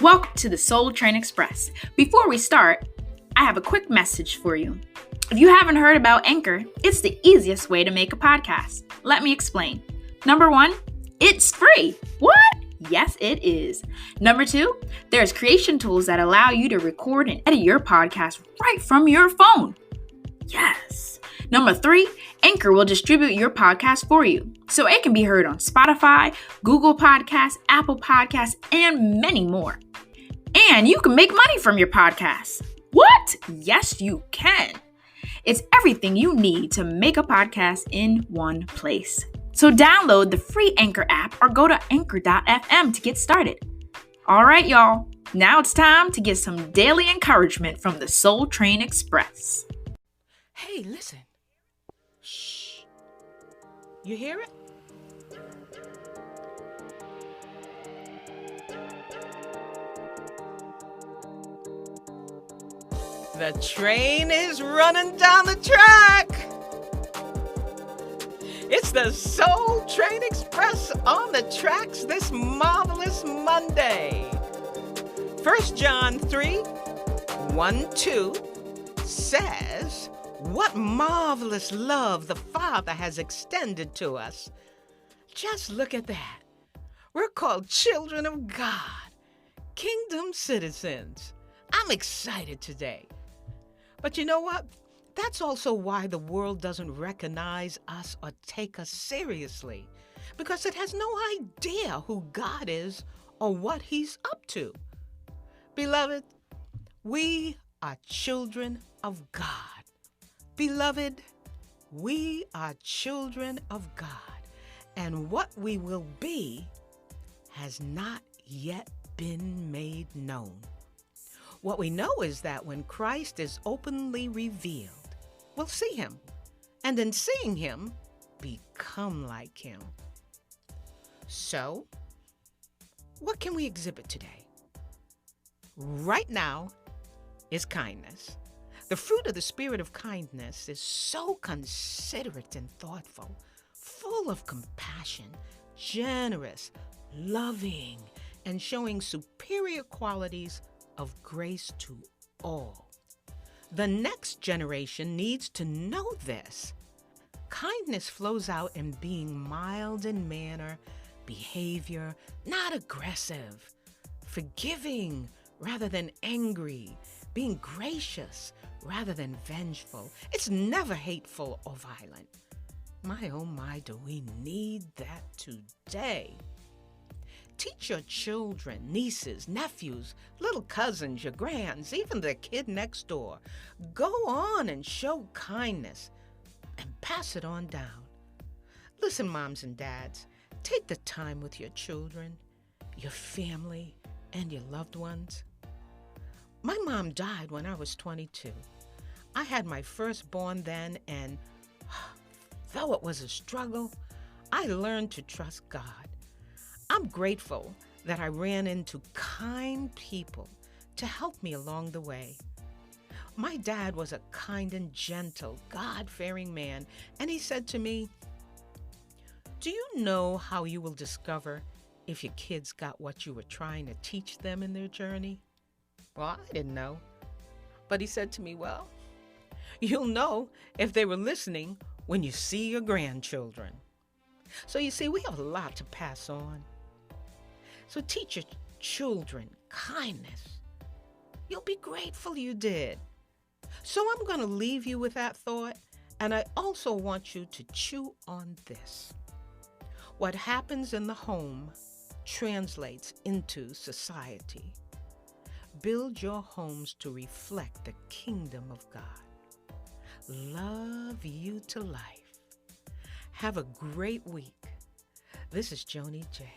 Welcome to the Soul Train Express. Before we start, I have a quick message for you. If you haven't heard about Anchor, it's the easiest way to make a podcast. Let me explain. Number 1, it's free. What? Yes, it is. Number 2, there's creation tools that allow you to record and edit your podcast right from your phone. Yes. Number 3, Anchor will distribute your podcast for you, so it can be heard on Spotify, Google Podcasts, Apple Podcasts, and many more. And you can make money from your podcast. What? Yes, you can. It's everything you need to make a podcast in one place. So download the free Anchor app or go to anchor.fm to get started. All right, y'all. Now it's time to get some daily encouragement from the Soul Train Express. Hey, listen. Shh. You hear it? The train is running down the track. It's the Soul Train Express on the tracks this marvelous Monday. 1 John 3:1-2 says, "What marvelous love the Father has extended to us." Just look at that. We're called children of God, kingdom citizens. I'm excited today. But you know what? That's also why the world doesn't recognize us or take us seriously, because it has no idea who God is or what He's up to. Beloved, we are children of God. Beloved, we are children of God, and what we will be has not yet been made known. What we know is that when Christ is openly revealed, we'll see Him, and in seeing Him, become like Him. So, what can we exhibit today? Right now is kindness. The fruit of the spirit of kindness is so considerate and thoughtful, full of compassion, generous, loving, and showing superior qualities of grace to all. The next generation needs to know this. Kindness flows out in being mild in manner, behavior, not aggressive, forgiving rather than angry, being gracious rather than vengeful. It's never hateful or violent. My, oh my, do we need that today? Teach your children, nieces, nephews, little cousins, your grands, even the kid next door. Go on and show kindness and pass it on down. Listen, moms and dads, take the time with your children, your family, and your loved ones. My mom died when I was 22. I had my firstborn then, and though it was a struggle, I learned to trust God. I'm grateful that I ran into kind people to help me along the way. My dad was a kind and gentle, God-fearing man, and he said to me, "Do you know how you will discover if your kids got what you were trying to teach them in their journey?" Well, I didn't know. But he said to me, "Well, you'll know if they were listening when you see your grandchildren." So you see, we have a lot to pass on. So teach your children kindness. You'll be grateful you did. So I'm going to leave you with that thought, and I also want you to chew on this. What happens in the home translates into society. Build your homes to reflect the kingdom of God. Love you to life. Have a great week. This is Joni J.